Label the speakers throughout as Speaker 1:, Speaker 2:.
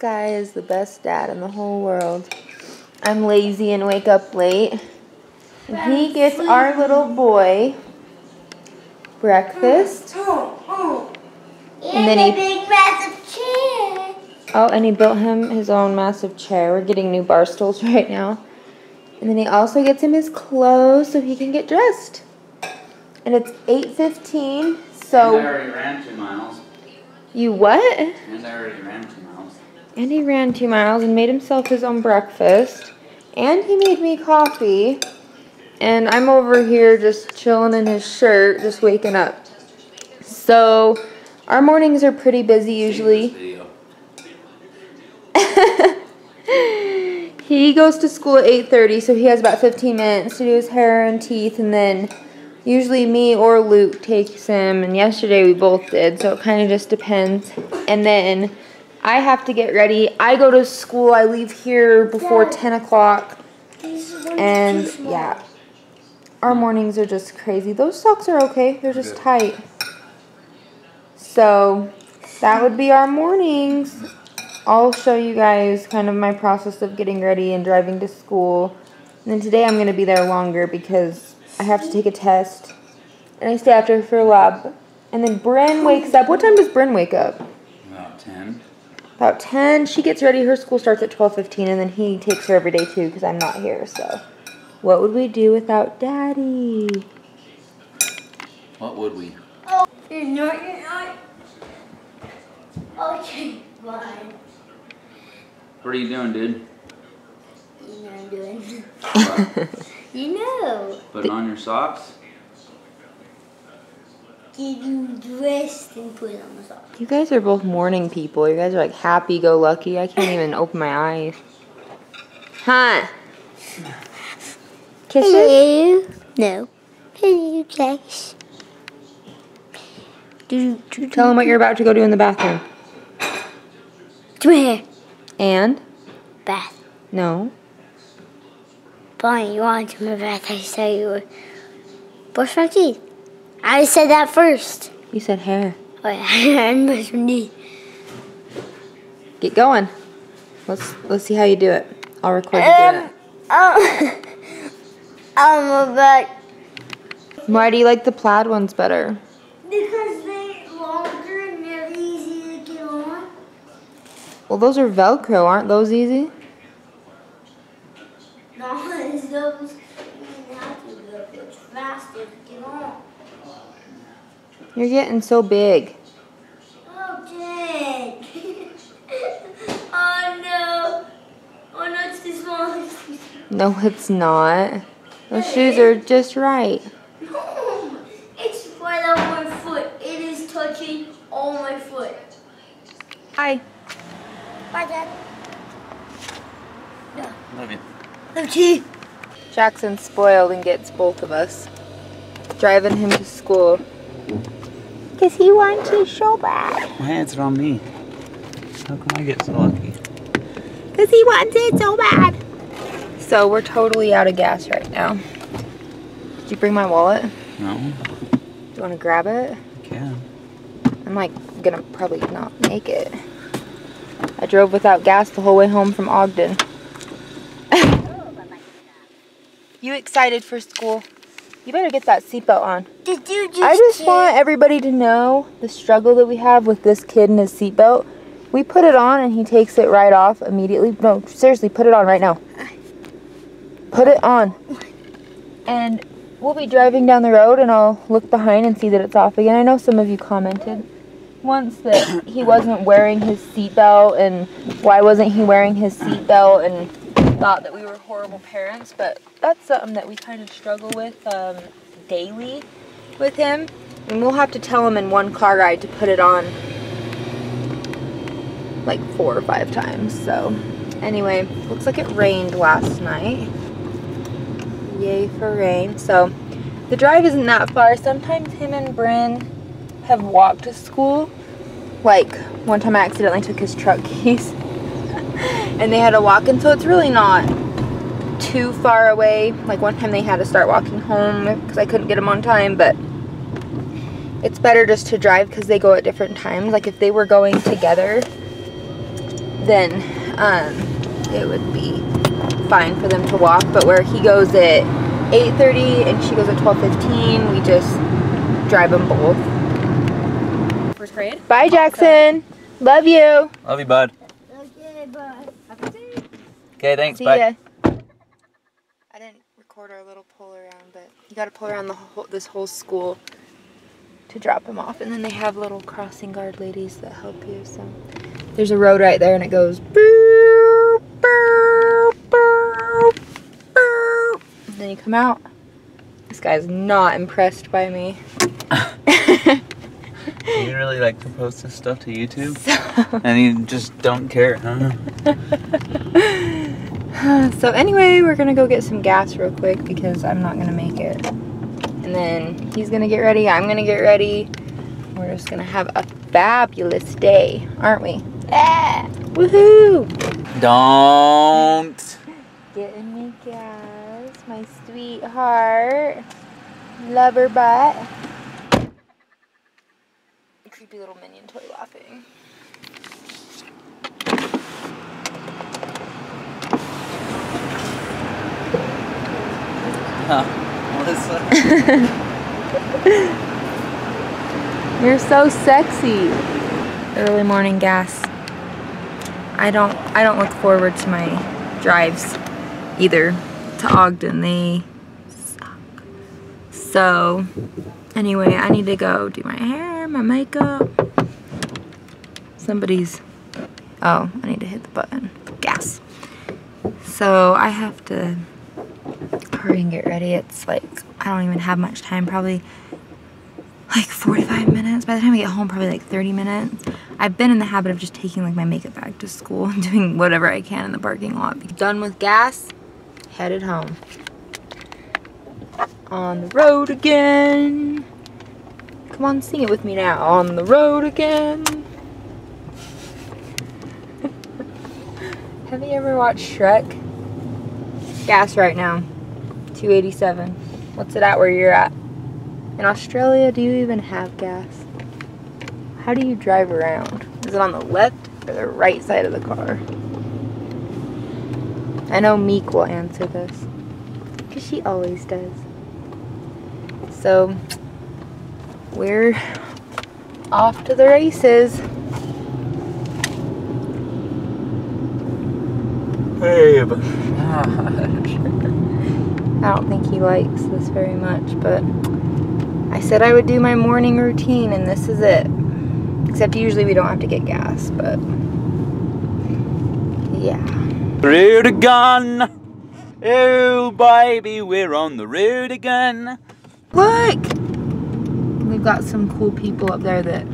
Speaker 1: guy is the best dad in the whole world. I'm lazy and wake up late. And he gets our little boy breakfast. And then he big massive chair. Oh, and he built him his own massive chair. We're getting new bar stools right now. And then he also gets him his clothes so he can get dressed. And it's 8:15, so...
Speaker 2: And I already ran 2 miles.
Speaker 1: You what?
Speaker 2: And I already ran 2 miles.
Speaker 1: And he ran 2 miles and made himself his own breakfast. And he made me coffee. And I'm over here just chilling in his shirt, just waking up. So, our mornings are pretty busy usually. He goes to school at 8:30, so he has about 15 minutes to do his hair and teeth, and then usually me or Luke takes him, and yesterday we both did, so it kind of just depends. And then I have to get ready. I go to school. I leave here before 10 o'clock, and yeah, our mornings are just crazy. Those socks are okay. They're just tight. So that would be our mornings. I'll show you guys kind of my process of getting ready and driving to school. And then today I'm going to be there longer because I have to take a test. And I stay after for a lab. And then Bryn wakes up. What time does Bryn wake up?
Speaker 2: About 10.
Speaker 1: About 10. She gets ready. Her school starts at 12:15. And then he takes her every day too because I'm not here. So what would we do without Daddy?
Speaker 2: What would we?
Speaker 3: Oh, you're not. Okay, fine.
Speaker 2: What are you doing, dude?
Speaker 3: You know what I'm doing.
Speaker 2: What?
Speaker 3: You know.
Speaker 2: Putting on your socks?
Speaker 3: Getting dressed and put on the socks.
Speaker 1: You guys are both morning people. You guys are like happy-go-lucky. I can't even open my eyes. Huh? Kisses?
Speaker 3: Hello. No. Hello, Jax.
Speaker 1: Tell them what you're about to go do in the bathroom.
Speaker 3: Do my hair.
Speaker 1: And?
Speaker 3: Bath.
Speaker 1: No.
Speaker 3: Bonnie, you want to do my bath? I said you would. Brush my teeth. I said that first.
Speaker 1: You said hair.
Speaker 3: Oh, yeah. And brush my teeth.
Speaker 1: Get going. Let's see how you do it. I'll record you doing it.
Speaker 3: But
Speaker 1: Why do you like the plaid ones better?
Speaker 3: because they're longer and they're easy to get on.
Speaker 1: Well, those are Velcro. Aren't those easy?
Speaker 3: No, it's those you have to go. It's faster to get on.
Speaker 1: You're getting so big.
Speaker 3: Oh, dang. Oh, no. Oh, no, it's too small.
Speaker 1: No, it's not. Those shoes are just right.
Speaker 3: No, it's right on my foot. It is touching all my foot.
Speaker 1: Hi.
Speaker 3: Bye, Dad. No.
Speaker 2: Love you.
Speaker 3: Love you.
Speaker 1: Jackson's spoiled and gets both of us. Driving him to school. Because he wants it so bad.
Speaker 2: My hands are on me. How come I get so lucky?
Speaker 1: Because he wants it so bad. So we're totally out of gas right now. Did you bring my wallet?
Speaker 2: No.
Speaker 1: Do you want to grab it?
Speaker 2: Yeah.
Speaker 1: I'm like gonna probably not make it. I drove without gas the whole way home from Ogden. You excited for school? You better get that seatbelt on.
Speaker 3: Did you just
Speaker 1: I just want everybody to know the struggle that we have with this kid and his seatbelt. We put it on and he takes it right off immediately. No, seriously, put it on right now. Put it on. And we'll be driving down the road and I'll look behind and see that it's off again. I know some of you commented once that he wasn't wearing his seatbelt and why wasn't he wearing his seatbelt and thought that we were horrible parents, but that's something that we kind of struggle with daily with him. And we'll have to tell him in one car ride to put it on like 4 or 5 times. So anyway, looks like it rained last night. Yay for rain. So the drive isn't that far. Sometimes him and Bryn have walked to school. Like one time I accidentally took his truck keys and they had to walk, and so it's really not too far away. Like one time they had to start walking home because I couldn't get them on time, but it's better just to drive because they go at different times. Like if they were going together, then it would be fine for them to walk. But where he goes at 8:30 and she goes at 12:15, we just drive them both.
Speaker 4: First grade.
Speaker 1: Bye, Jackson. Love you.
Speaker 2: Love you, bud.
Speaker 3: Okay, bye.
Speaker 2: Okay, thanks.
Speaker 1: See
Speaker 2: Bye.
Speaker 1: ya. I didn't record our little pull around, but you got to pull around this whole school to drop them off, and then they have little crossing guard ladies that help you. So there's a road right there, and it goes boop, boop, boop, boop. And then you come out. This guy's not impressed by me.
Speaker 2: You really like to post this stuff to YouTube? And you just don't care, huh?
Speaker 1: So anyway, we're gonna go get some gas real quick because I'm not gonna make it. And then he's gonna get ready, I'm gonna get ready. We're just gonna have a fabulous day, aren't we? Ah, woohoo!
Speaker 2: Don't.
Speaker 1: Getting me gas, my sweetheart. Lover butt. Creepy little minion toy laughing.
Speaker 2: Melissa.
Speaker 1: You're so sexy. Early morning gas. I don't look forward to my drives either to Ogden. They suck. So anyway, I need to go do my hair, my makeup. Oh, I need to hit the button. Gas. So I have to hurry and get ready. It's like, I don't even have much time, probably like 45 minutes. By the time I get home, probably like 30 minutes. I've been in the habit of just taking like my makeup bag to school and doing whatever I can in the parking lot. Done with gas, headed home. On the road again. Come on, sing it with me now. On the road again. Have you ever watched Shrek? Gas right now. 287. What's it at where you're at? In Australia, do you even have gas? How do you drive around? Is it on the left or the right side of the car? I know Meek will answer this, because she always does. So, we're off to the races.
Speaker 2: Babe.
Speaker 1: I don't think he likes this very much, but I said I would do my morning routine, and this is it. Except usually we don't have to get gas, but yeah.
Speaker 2: Road again. Oh, baby, we're on the road again.
Speaker 1: Look! We've got some cool people up there that,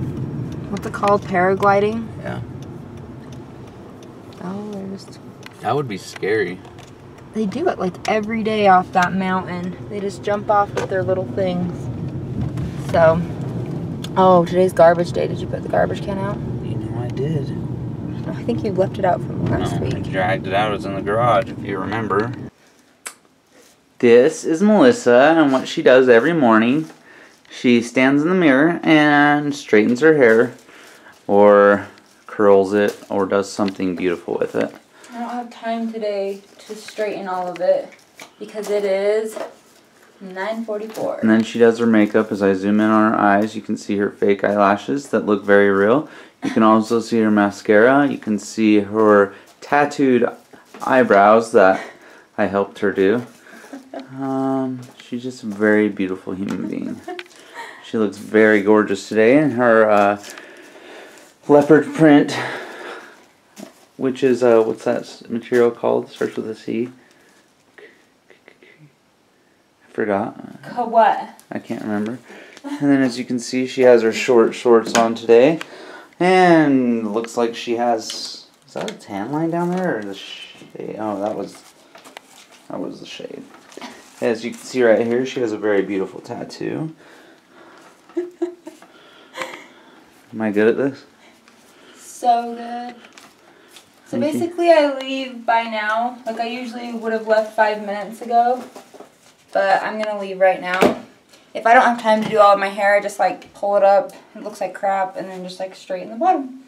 Speaker 1: what's it called, paragliding?
Speaker 2: Yeah.
Speaker 1: Oh, there's...
Speaker 2: That would be scary.
Speaker 1: They do it like every day off that mountain. They just jump off with their little things. So, oh, today's garbage day. Did you put the garbage can out?
Speaker 2: You know I did.
Speaker 1: I think you left it out from last
Speaker 2: I
Speaker 1: week.
Speaker 2: dragged it out. It was in the garage, if you remember. This is Melissa, and what she does every morning, she stands in the mirror and straightens her hair, or curls it, or does something beautiful with it.
Speaker 1: I don't have time today to straighten all of it because it is 9:44.
Speaker 2: And then she does her makeup. As I zoom in on her eyes, you can see her fake eyelashes that look very real. You can also see her mascara. You can see her tattooed eyebrows that I helped her do. She's just a very beautiful human being. She looks very gorgeous today in her leopard print, which is, what's that material called? Starts with a C. I forgot.
Speaker 1: What?
Speaker 2: I can't remember. And then as you can see, she has her short shorts on today. And looks like she has, is that a tan line down there or the shade? Oh, that was the shade. As you can see right here, she has a very beautiful tattoo. Am I good at this?
Speaker 1: So good. So basically I leave by now. Like I usually would have left 5 minutes ago. But I'm going to leave right now. If I don't have time to do all of my hair, I just like pull it up. It looks like crap. And then just like straighten the bottom.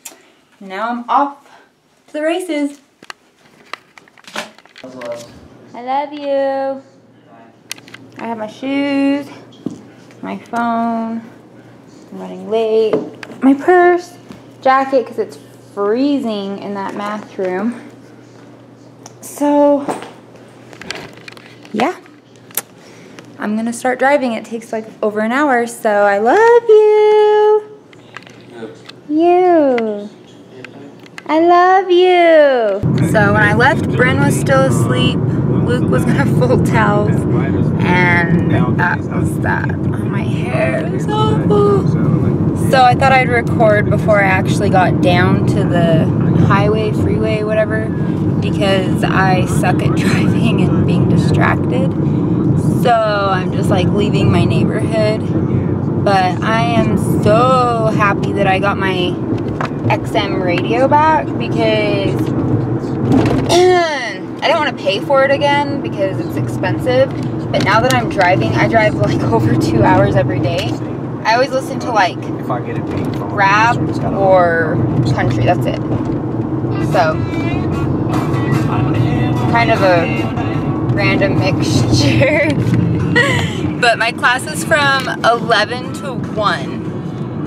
Speaker 1: Now I'm off to the races. I love you. I have my shoes, my phone, I'm running late, my purse, jacket because it's freezing in that math room. So, yeah, I'm gonna start driving. It takes like over an hour, so I love you. I love you. So when I left, Bryn was still asleep. Luke was gonna fold towels, and that was that. Oh, my hair is awful. So I thought I'd record before I actually got down to the highway, freeway, whatever, because I suck at driving and being distracted. So I'm just like leaving my neighborhood. But I am so happy that I got my XM radio back because I don't want to pay for it again because it's expensive. But now that I'm driving, I drive like over 2 hours every day. I always listen to like rap or country, that's it. So, kind of a random mixture. But my class is from 11 to 1.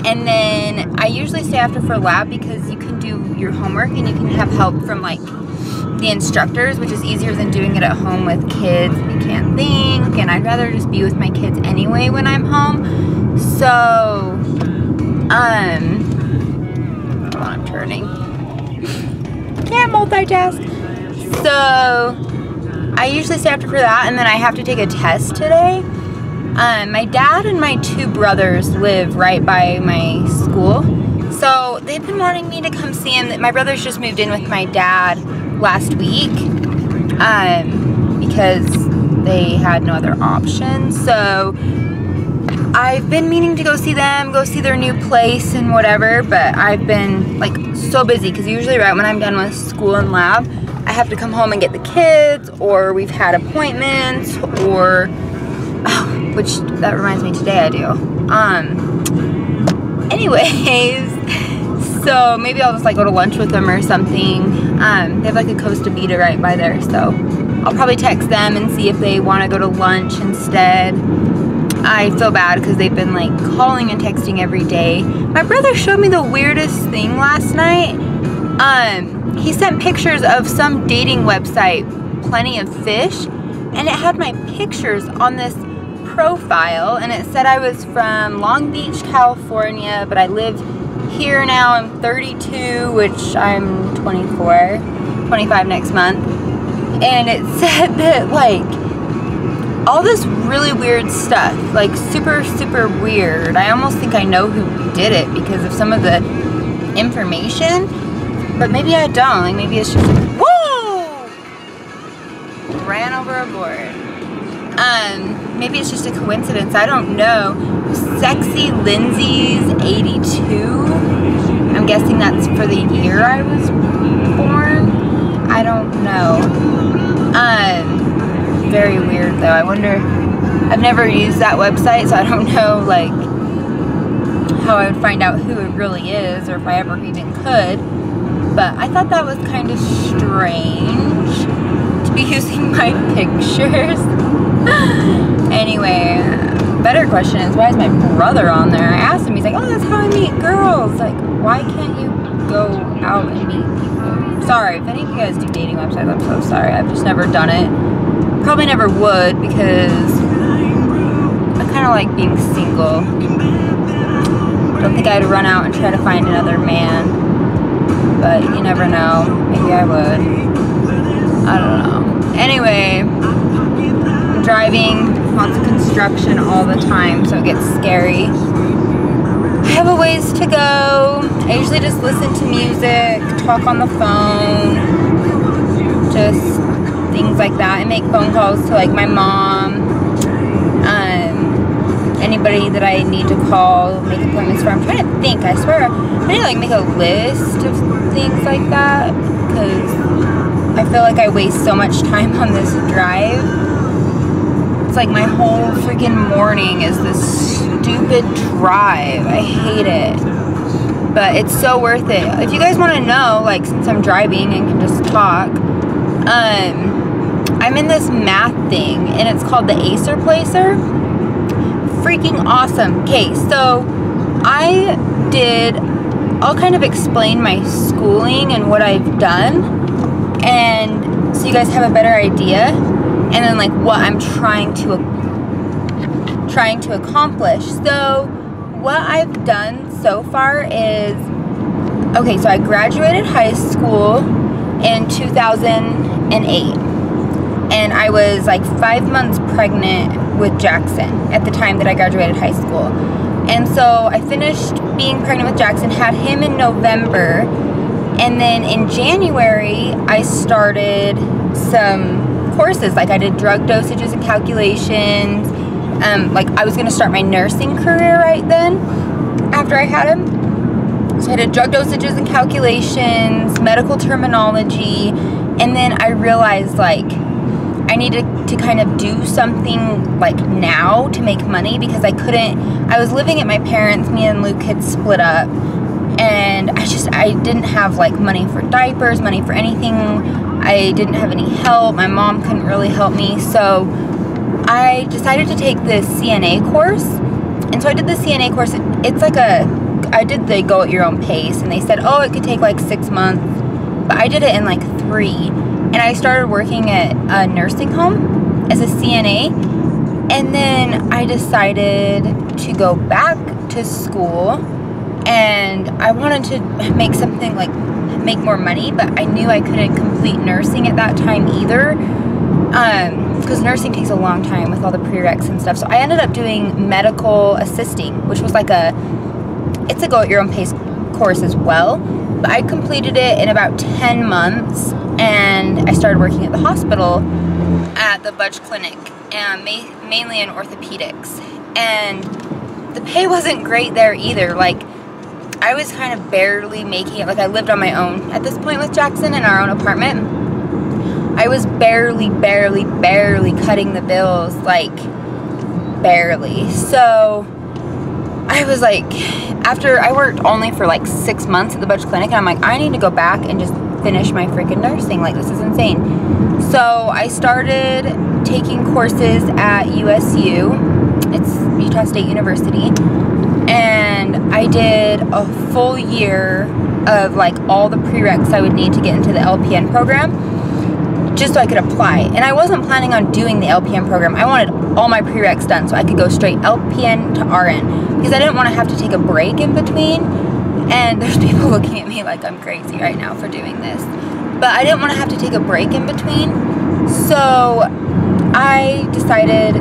Speaker 1: And then I usually stay after for lab because you can do your homework and you can have help from like the instructors, which is easier than doing it at home with kids. You can't think, and I'd rather just be with my kids anyway when I'm home. So, I'm turning. Can't multitask. So, I usually stay after for that, and then I have to take a test today. My dad and my 2 brothers live right by my school. So they've been wanting me to come see him. My brothers just moved in with my dad last week because they had no other option. So I've been meaning to go see them, go see their new place and whatever, but I've been like so busy because usually right when I'm done with school and lab, I have to come home and get the kids, or we've had appointments, or which that reminds me, today I do. Anyways, so maybe I'll just like go to lunch with them or something. They have like a Costa Vida right by there, so I'll probably text them and see if they want to go to lunch instead. I feel bad because they've been like calling and texting every day. My brother showed me the weirdest thing last night. He sent pictures of some dating website, Plenty of Fish, and it had my pictures on this profile, and it said I was from Long Beach, California, but I live here now. I'm 32, which I'm 24, 25 next month, and it said that like all this really weird stuff, like super weird. I almost think I know who did it because of some of the information, but maybe I don't. Like maybe it's just whoa, ran over a board. Maybe it's just a coincidence, I don't know. Sexy Lindsay's 82. I'm guessing that's for the year I was born. I don't know. Very weird though. I wonder, I've never used that website, so I don't know like how I would find out who it really is, or if I ever even could. But I thought that was kind of strange to be using my pictures. Anyway, better question is, why is my brother on there? I asked him, he's like, oh, that's how I meet girls. Like, why can't you go out and meet people? Sorry, if any of you guys do dating websites, I'm so sorry. I've just never done it. Probably never would because I kind of like being single. Don't think I'd run out and try to find another man. But you never know. Maybe I would. I don't know. Anyway, I'm driving. Lots of construction all the time, so it gets scary. I have a ways to go. I usually just listen to music, talk on the phone, just things like that. I make phone calls to like my mom, anybody that I need to call, make appointments for. I'm trying to think. I swear, I need to like make a list of things like that because I feel like I waste so much time on this drive. It's like my whole freaking morning is this stupid drive. I hate it. but it's so worth it. If you guys want to know, like, since I'm driving and can just talk, I'm in this math thing, and it's called the Acer Placer. Freaking awesome. Okay, so I'll kind of explain my schooling and what I've done, and so you guys have a better idea, and then like what I'm trying to accomplish. So what I've done so far is, okay, so I graduated high school in 2008, and I was like 5 months pregnant with Jaxon at the time that I graduated high school. And so I finished being pregnant with Jaxon, had him in November, and then in January I started some courses. Like I did drug dosages and calculations. Like I was going to start my nursing career right then after I had him. So I did drug dosages and calculations, medical terminology, and then I realized like I needed to kind of do something like now to make money, because I was living at my parents'. Me and Luke had split up, and I didn't have like money for diapers, money for anything. I didn't have any help. My mom couldn't really help me, so I decided to take this CNA course. And so I did the CNA course. It's like I did the go at your own pace, and they said, oh, it could take like 6 months, but I did it in like 3. And I started working at a nursing home as a CNA. And then I decided to go back to school, and I wanted to make something like make more money, but I knew I couldn't complete nursing at that time either, because nursing takes a long time with all the prereqs and stuff. So I ended up doing medical assisting, which was like it's a go at your own pace course as well. But I completed it in about 10 months, and I started working at the hospital at the Budge Clinic, and mainly in orthopedics. And the pay wasn't great there either. Like, I was kind of barely making it. Like, I lived on my own at this point with Jaxon in our own apartment. I was barely cutting the bills, like, barely. So I was like, after I worked only for like 6 months at the Budge Clinic, and I'm like, I need to go back and just finish my freaking nursing. Like, this is insane. So I started taking courses at USU. It's Utah State University. And I did a full year of like all the prereqs I would need to get into the LPN program, just so I could apply. And I wasn't planning on doing the LPN program. I wanted all my prereqs done so I could go straight LPN to RN, because I didn't want to have to take a break in between. And there's people looking at me like I'm crazy right now for doing this, but I didn't want to have to take a break in between. So I decided,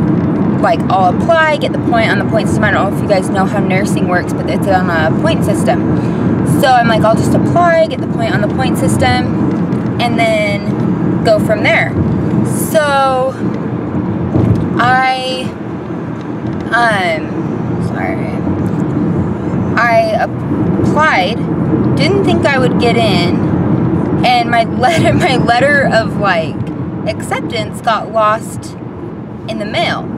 Speaker 1: like, I'll apply, get the point on the point system. I don't know if you guys know how nursing works, but it's on a point system. So I'm like, I'll just apply, get the point on the point system, and then go from there. So I applied, didn't think I would get in, and my letter of like acceptance got lost in the mail.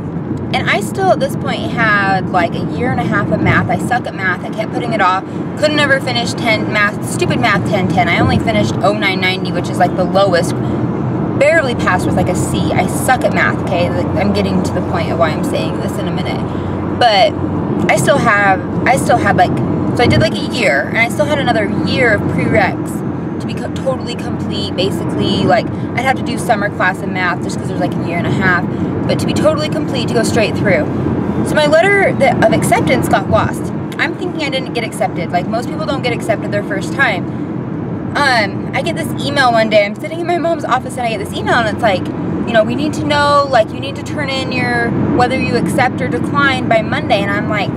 Speaker 1: And I still at this point had like a year and a half of math. I suck at math. I kept putting it off. Couldn't ever finish stupid math 1010. I only finished 0990, which is like the lowest. Barely passed with like a C. I suck at math, okay? I'm getting to the point of why I'm saying this in a minute. But I still had like, so I did like a year, and I still had another year of prereqs to be totally complete. Basically, like, I'd have to do summer class in math just because there's like a year and a half, but to be totally complete, to go straight through. So my letter of acceptance got lost. I'm thinking I didn't get accepted. Like, most people don't get accepted their first time. I get this email one day. I'm sitting in my mom's office, and I get this email, and it's like, you know, we need to know, like, you need to turn in whether you accept or decline by Monday. And I'm like,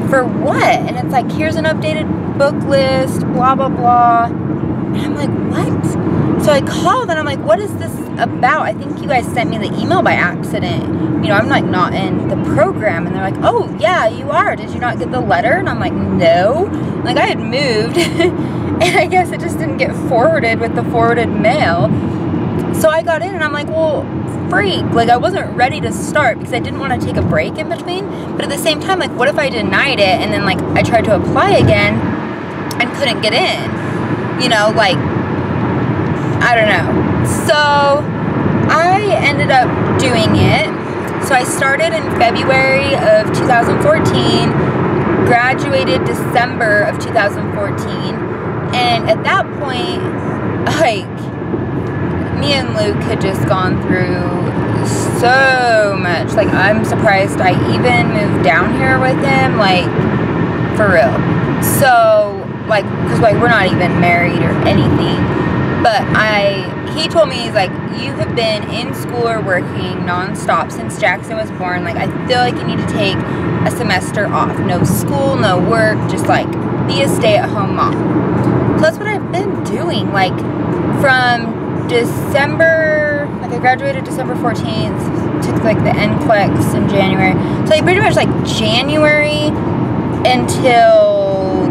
Speaker 1: for what? And it's like, here's an updated book list, blah, blah, blah. And I'm like, what? So I called, and I'm like, what is this about? I think you guys sent me the email by accident. You know, I'm like not in the program. And they're like, oh, yeah, you are. Did you not get the letter? And I'm like, no. Like, I had moved. And I guess it just didn't get forwarded with the forwarded mail. So I got in, and I'm like, well, freak. Like, I wasn't ready to start because I didn't want to take a break in between. But at the same time, like, what if I denied it, and then, like, I tried to apply again, and couldn't get in. You know, like, I don't know. So I ended up doing it. So I started in February of 2014, graduated December of 2014, and at that point, like, me and Luke had just gone through so much. Like, I'm surprised I even moved down here with him, like, for real. So, like, because, like, we're not even married or anything, but he told me, he's like, you have been in school or working nonstop since Jackson was born. Like, I feel like you need to take a semester off. No school, no work, just, like, be a stay-at-home mom. So that's what I've been doing, like, from December, like, I graduated December 14th, took, like, the NCLEX in January. So, like, pretty much, like, January until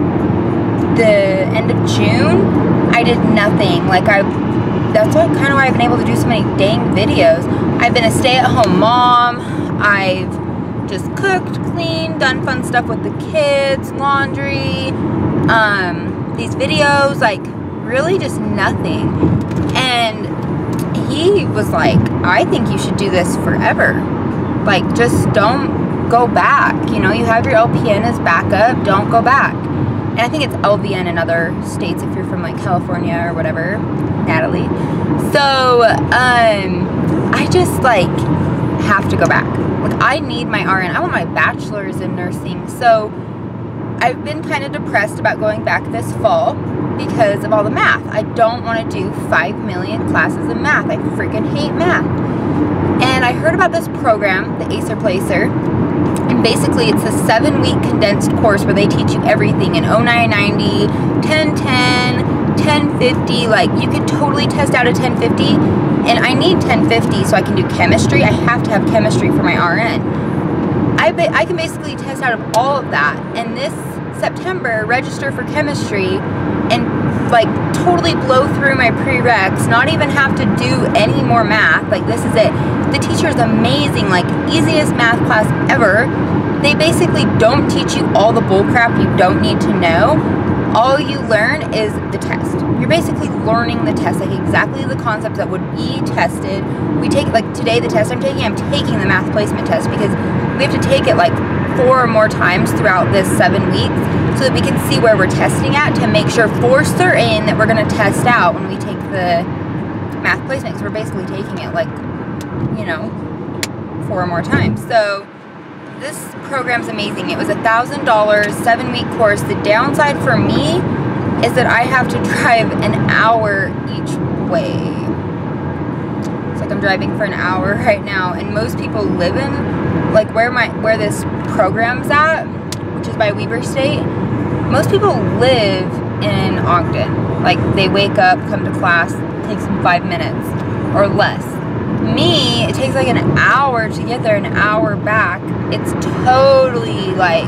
Speaker 1: the end of June, I did nothing. Like, that's kind of why I've been able to do so many dang videos. I've been a stay-at-home mom. I've just cooked, cleaned, done fun stuff with the kids, laundry, these videos, like, really just nothing. And he was like, I think you should do this forever. Like, just don't go back. You know, you have your LPN as backup, don't go back. And I think it's LVN in other states if you're from, like, California or whatever, Natalie. So, I just, like, have to go back. Like, I need my RN. I want my bachelor's in nursing. So, I've been kind of depressed about going back this fall because of all the math. I don't want to do 5 million classes of math. I freaking hate math. And I heard about this program, the Acer Placer. And basically, it's a 7-week condensed course where they teach you everything in 0990, 1010, 1050. Like, you could totally test out a 1050. And I need 1050 so I can do chemistry. I have to have chemistry for my RN. I can basically test out of all of that. And this September, register for chemistry and, like, totally blow through my prereqs, not even have to do any more math. Like, this is it. The teacher is amazing, like, easiest math class ever. They basically don't teach you all the bullcrap you don't need to know. All you learn is the test. You're basically learning the test, like exactly the concepts that would be tested. We take, like, today the test I'm taking the math placement test because we have to take it like 4 or more times throughout this 7 weeks so that we can see where we're testing at to make sure for certain that we're going to test out when we take the math placement, because we're basically taking it, like, you know, 4 or more times. So this program's amazing. It was $1,000, 7-week course. The downside for me is that I have to drive an hour each way. It's like I'm driving for an hour right now, and most people live in, like, where this program's at, which is by Weber State. Most people live in Ogden. Like, they wake up, come to class, it takes them 5 minutes or less. Me, it takes like an hour to get there, an hour back. It's totally, like,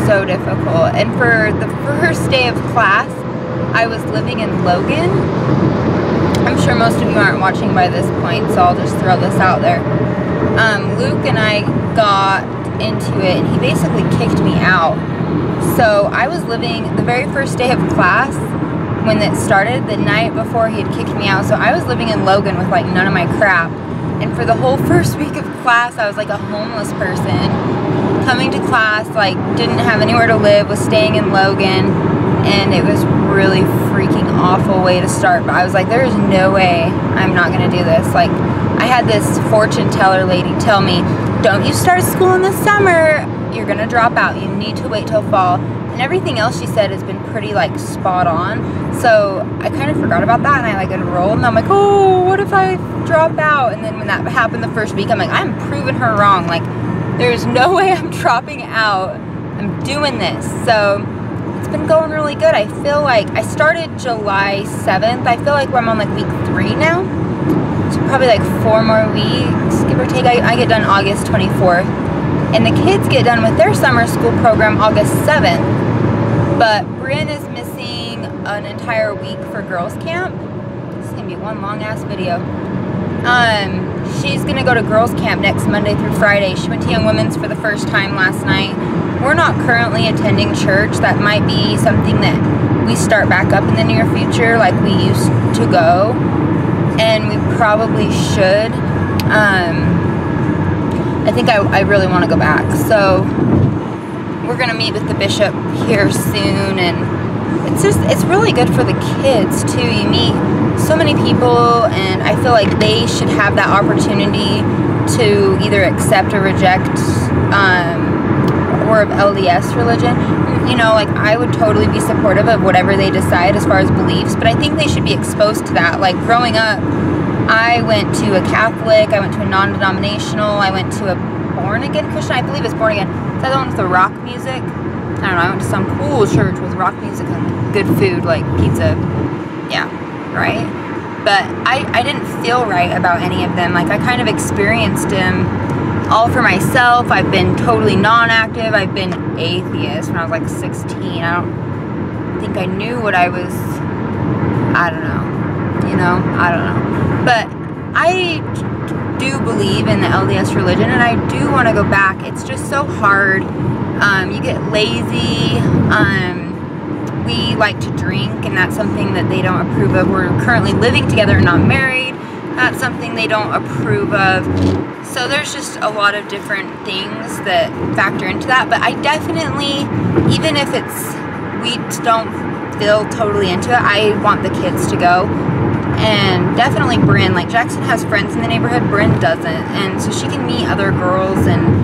Speaker 1: so difficult. And for the first day of class, I was living in Logan. I'm sure most of you aren't watching by this point, so I'll just throw this out there. Luke and I got into it, and he basically kicked me out. So I was living the very first day of class when it started, the night before he had kicked me out. So I was living in Logan with, like, none of my crap. And for the whole first week of class, I was like a homeless person coming to class, like, didn't have anywhere to live, was staying in Logan, and it was really freaking awful way to start. But I was like, there is no way I'm not gonna do this. Like, I had this fortune teller lady tell me, don't you start school in the summer, you're gonna drop out, you need to wait till fall. And everything else she said has been pretty, like, spot on. So I kind of forgot about that, and I, like, enrolled, and I'm like, oh, what if I drop out? And then when that happened the first week, I'm like, I'm proving her wrong. Like, there's no way I'm dropping out. I'm doing this. So it's been going really good. I feel like I started July 7th. I feel like I'm on, like, week 3 now. So probably, like, 4 more weeks, give or take. I get done August 24th. And the kids get done with their summer school program August 7th. But Bryn is missing an entire week for girls camp. This is going to be one long-ass video. She's going to go to girls camp next Monday through Friday. She went to Young Women's for the first time last night. we're not currently attending church. That might be something that we start back up in the near future, like we used to go, and we probably should. I think I really want to go back, so we're gonna meet with the bishop here soon, and it's really good for the kids too. You meet so many people, and I feel like they should have that opportunity to either accept or reject or of LDS religion. You know, like, I would totally be supportive of whatever they decide as far as beliefs, but I think they should be exposed to that. Like, growing up, I went to a Catholic, I went to a non-denominational, I went to a born-again Christian, I believe it's born-again. Is that the one with the rock music? I don't know, I went to some cool church with rock music and good food, like pizza. Yeah, right? But I didn't feel right about any of them. Like, I kind of experienced them all for myself. I've been totally non-active. I've been atheist when I was like 16. I don't think I knew what I was, I don't know, you know, I don't know. But I do believe in the LDS religion, and I do want to go back. It's just so hard. You get lazy. We like to drink, and that's something that they don't approve of. We're currently living together and not married. That's something they don't approve of. So there's just a lot of different things that factor into that. But I definitely, even if we don't feel totally into it, I want the kids to go. And definitely Bryn. Like, Jaxon has friends in the neighborhood, Bryn doesn't. And so she can meet other girls. And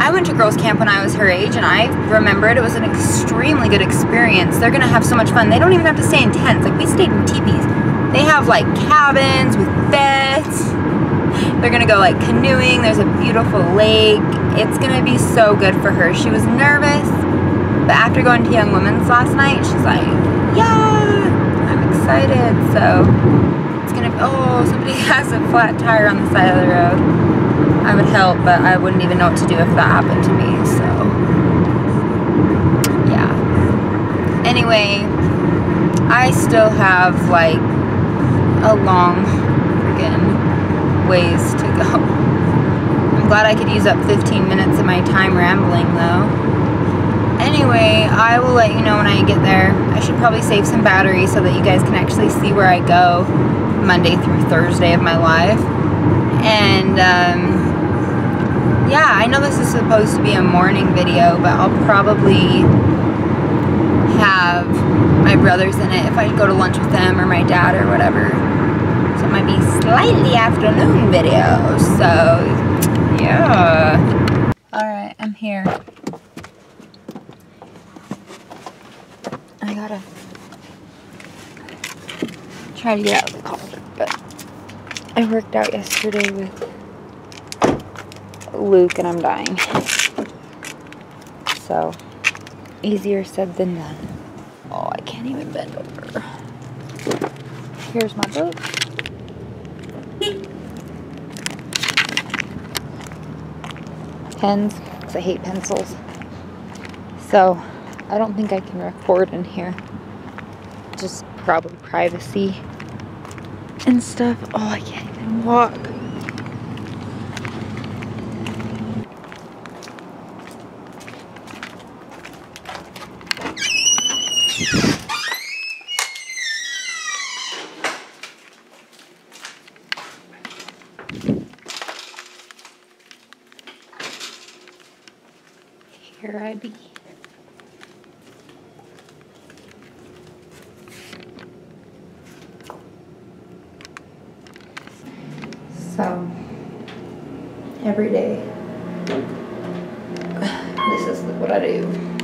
Speaker 1: I went to girls camp when I was her age, and I remember it was an extremely good experience. They're gonna have so much fun. They don't even have to stay in tents. Like, we stayed in teepees. They have like cabins with beds. They're gonna go like canoeing. There's a beautiful lake. It's gonna be so good for her. She was nervous, but after going to Young Women's last night, she's like, yeah, I'm excited. So it's gonna, oh, somebody has a flat tire on the side of the road. I would help, but I wouldn't even know what to do if that happened to me, so yeah. Anyway, I still have like a long friggin' ways to go. I'm glad I could use up 15 minutes of my time rambling though. Anyway, I will let you know when I get there. I should probably save some battery so that you guys can actually see where I go Monday through Thursday of my life. And yeah, I know this is supposed to be a morning video, but I'll probably have my brothers in it if I go to lunch with them or my dad or whatever. So it might be slightly afternoon video. So yeah. Alright, I'm here. I gotta try to get out of the car, but I worked out yesterday with Luke and I'm dying. So, easier said than done. Oh, I can't even bend over. Here's my book. Pens, because I hate pencils. So, I don't think I can record in here. Just probably privacy and stuff. Oh, I can't even walk. Here I be. So, every day, this is what I do.